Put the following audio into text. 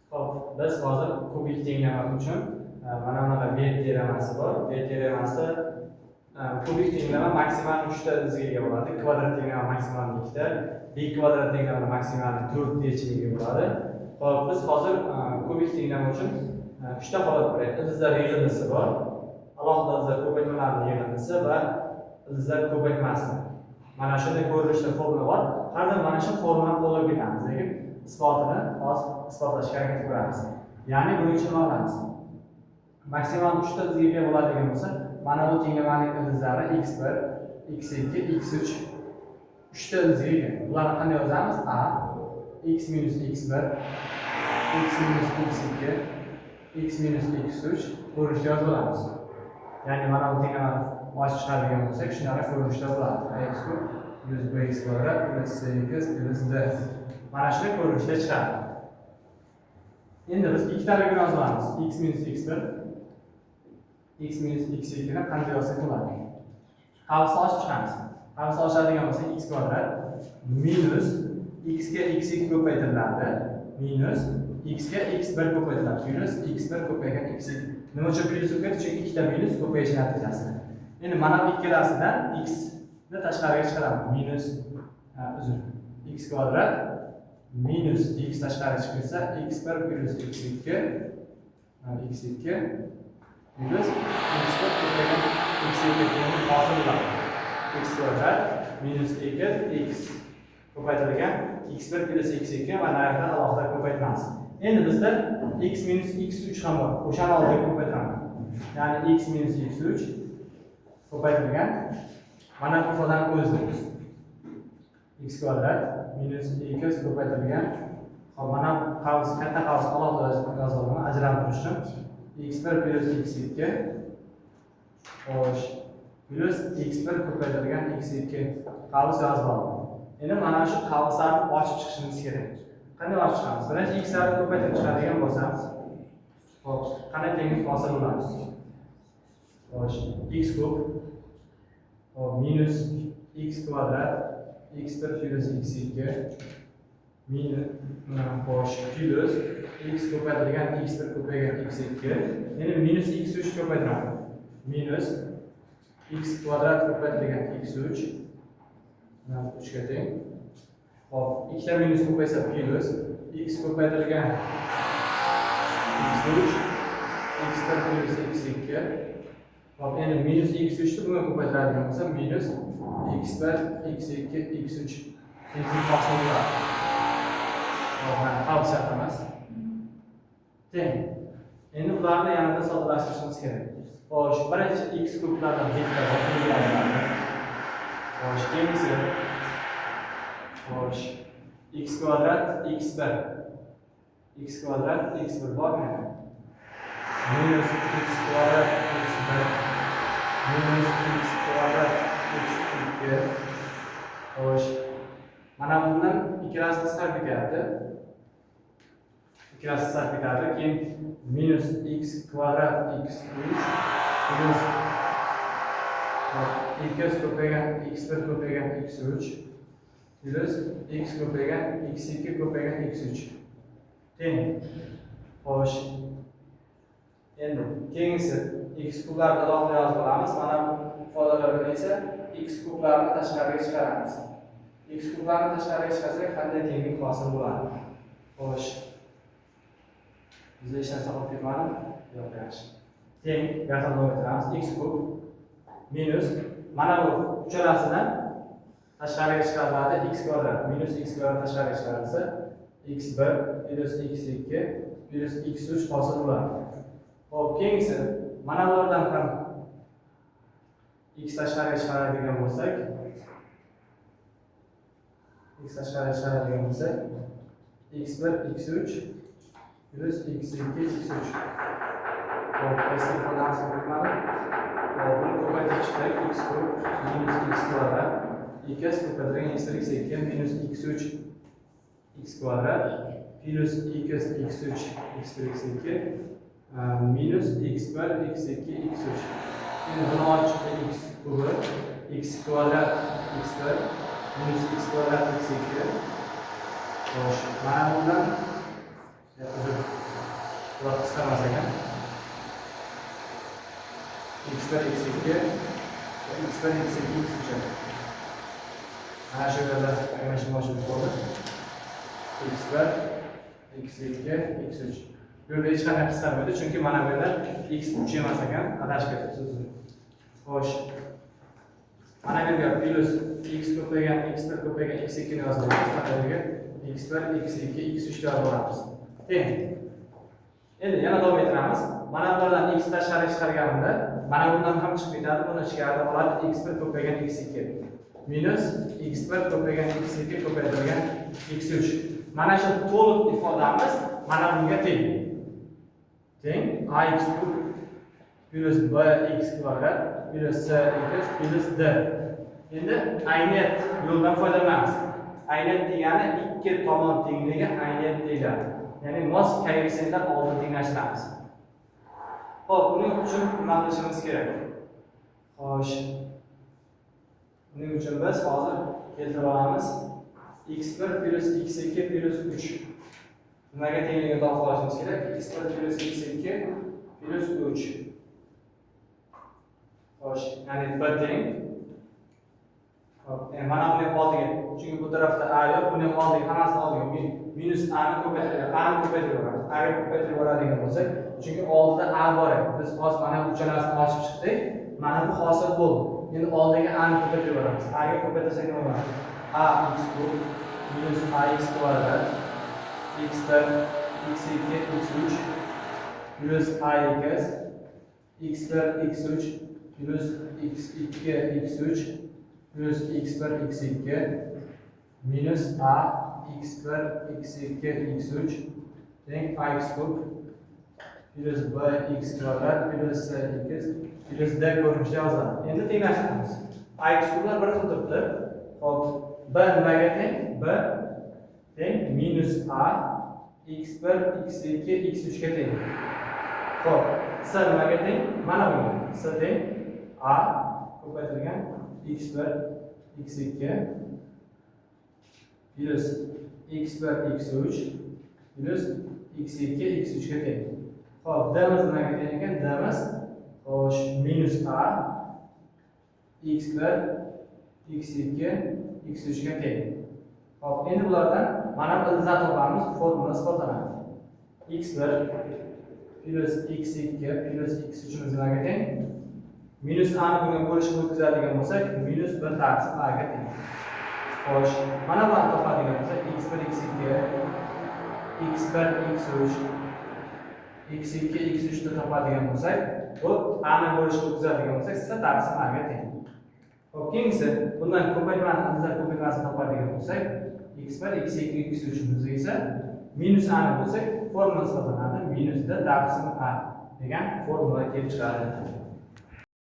Xo'p, biz hozir kubik tenglama uchun mana bunaqa bet teoremasi bor. Bet teoremasi kubik tenglama maksimal 3 ta iziga ega bo'ladi. Kvadrat tenglama maksimal 2 ta, dik kvadrat tenglama maksimal 4 ta ichiga ega bo'ladi. Xo'p, biz hozir kubik tenglama uchun 3 ta holat bor. Ildizlar yig'indisi bor. Alohida ildizlar ko'paytmalarning yig'indisi va ildizlar ko'paytmasi. Mana shunday ko'rinishda formula bor. Hozir mana shu formulani qo'llab ketamiz, lekin isbotini hozir isbotlashga harakat qilamiz. Ya'ni buning uchun nima qilamiz? Maksimal 3 ta iziga ega bo'ladigan bo'lsa, mana bu tenglamaning ildizlari x1, x2, x3 3 ta iziga ega. Bularni qanday yozamiz? A x minus x1, x minus x2, x minus x3 ko'rinishda yozib olamiz. Ya'ni mana bu tenglamani ochib chiqaradigan bo'lsak, shunaqa ko'rinishda bo'ladi. X kub plus bx kvadrat plus cx plus d. Mana shunday ko'rinishda chiqadi. Endi biz ikkitaligini yozib olamiz. X minus x1, x minus x2 ni qanday yozsak bo'ladi? Qavsni ochib chiqamiz. Qavsni ochadigan bo'lsa x kvadrat minus x ga x2 ko'paytiriladi minus x ga x1 ko'paytiriladi minus x1 ko'paygan x2. Nima uchun plus ko'paydi? Chunki ikkita minus ko'payish natijasida. Endi mana bu ikkalasidan x ni tashqariga chiqaramiz. Minus x kvadrat minus x tashqariga chiqsa x1 plus x2 x2 plus x1 ko'paygan x2 ni hosil bo'ladi. X kvadrat minus 2 x ko'paytirilgan x1 plus x2 va narxdan alohida ko'paytmas. Endi bizda x minus x3 ham bor. O'shani oldiga ko'paytiramiz. Ya'ni x minus x3 ko'paytirilgan mana bu ifodani o'zimiz. X kvadrat minus 2 ko'paytirilgan. Hop, mana qavs katta qavs alohida yozib olaman, ajratib turishim. x1 plus x2 xo'sh plus x1 ko'paytirilgan x2 qavs yozib olaman. Endi mana shu qavslarni ochib chiqishimiz kerak. Qanday ochib chiqamiz? Birinchi x larni ko'paytirib chiqadigan bo'lsam, xo'p, qanday tenglik hosil bo'ladi? Xo'sh, x kub minus x kvadrat x1 plus x2 minus xo'sh plus x ko'paytirilgan x1 ko'paygan x2. Endi minus x3 ko'paytiramiz. Minus x kvadrat ko'paytirilgan x3 3 ga teng. Hop, ikkita minus ko'paysa plus x ko'paytirilgan x3 x1 plus x2. Hop, endi minus x3 ni bunga ko'paytiradigan bo'lsa minus x1 x2 x3 tenglik hosil bo'ladi. Hop, mana qavs emas. Teng. Endi bularni yanada soddalashtirishimiz kerak. Xo'sh, birinchi x kublardan bitta yoziladi. Xo'sh, keyingi xo'sh, x kvadrat x1 x1 bormi? Minus x kvadrat x1 minus x kvadrat x2. Xo'sh, mana bundan ikkalasi sarf etadi. Keyin minus x kvadrat x3 plus x ko'paygan x1 ko'paygan x3 plus x ko'paygan x2 ko'paygan x3 teng. Xo'sh, endi keyingisi x kublarni alohida yozib olamiz. Mana bu ifodalardan esa x kublarni tashqariga chiqaramiz. X kublarni tashqariga chiqarsak qanday tenglik hosil bo'ladi? Xo'sh, bizda hech narsa qolib ketmadimi? Yo'q, yaxshi. Teng yaratiq o'tiramiz. X kub minus mana bu uchalasidan tashqariga chiqariladi x kvadrat minus x kvadrat tashqariga chiqarilsa x1 plus x2 plus x3 hosil bo'ladi. Xo'p, keyingisi mana bulardan ham x tashqariga chiqaradigan bo'lsak x1 x3 plus x2 x3. Xo'p, qaysi ifodamiz bo'lmadi? Buni ko'paytirib chiqdik. X kub minus x kvadrat x ko'paytirilgan x1 x2 minus x3 x kvadrat plus x x3 x1 x2 minus x1 x2 x3. Endi buni olib chiqdik. X kubi x kvadrat x1 minus x kvadrat x2. Xo'sh, mana bundan bular qisqarmas ekan. x1 x2 x1 x2 x3. Mana shu yerda aylanishni boshlab bo'ldi. x1 x2 x3. Bu yerda hech qanday qisqarmaydi, chunki mana bu yerda x3 emas ekan, adashib ketibsiz. Xo'sh. Mana bu yerga plus x ko'paygan x1 ko'paygan x2 ni yozib olamiz. Mana bu yerga x1 x2 x3 yozib olamiz. Teng. Endi yana davom ettiramiz. Mana bulardan x tashqari chiqarganimda, mana bundan ham chiqib ketadi, buni ichkari oladi x1 ko'paygan x2 minus x1 ko'paygan x2 ko'paytirilgan x3. Mana shu to'liq ifodamiz mana bunga teng. Teng ax kub plus bx kvadrat plus cx plus d. Endi ayniyat yo'ldan foydalanamiz. Ayniyat degani ikki tomon tengligi ayniyat degani. Ya'ni mos koeffitsiyentlar oldin tenglashtiramiz. Xo'p, buning uchun nima qilishimiz kerak? Xo'sh. Buning uchun biz hozir keltirib olamiz. x1 plus x2 plus 3. Nimaga tengligini topib olishimiz kerak? x1 plus x2 plus 3. Xo'sh, ya'ni b teng. Hop, mana buni oldiga, chunki bu tarafda a yo'q, buni oldiga, hammasini oldiga minus a ni ko'paytirib, a ni ko'paytirib yuboramiz. A ga ko'paytirib yuboradigan bo'lsak, chunki oldida a bor edi. Biz hozir mana uchalasini ochib chiqdik. Mana bu hosil bo'ldi. Endi oldiga a ni ko'paytirib yuboramiz. A ga ko'paytirsak nima bo'ladi? A x kub minus ax kvadrat x1 x2 x3 plus ax x1 x3 plus x2 x3 plus x1 x2 minus a x1 x2 x3 teng ax kub plus bx kvadrat plus cx plus d ko'rinishda yoziladi. Endi tenglashtiramiz. Ax kublar bir xil turibdi. Hop, b nimaga teng? B teng minus a x1 x2 x3 ga teng. Hop, c nimaga teng? Mana bunga. C teng a ko'paytirilgan x1 x2 plus x1 x3 plus x2 x3 ga teng. Hop, d nimaga teng ekan? D xo'sh minus a x1 x2 x3 ga teng. Hop, endi bulardan mana bu ildizni topamiz, formula isbotlanadi. x1 plus x2 plus x3 nimaga teng? Minus a ni bunga bo'lishib o'tkazadigan bo'lsak, minus 1 taqsim a ga teng. Xo'sh, mana bularni topadigan bo'lsak, x1 x2 x1 x3 x2 x3 ni topadigan bo'lsak, bu a ni bo'lishib o'tkazadigan bo'lsak, c taqsim a ga teng. Xo'p, keyingisi bundan ko'paytmani, ildiz ko'paytmasini topadigan bo'lsak, x1 x2 x3 bizga esa minus a ni bo'lsak, formula hisoblanadi. Minus d taqsim a degan formula kelib chiqadi.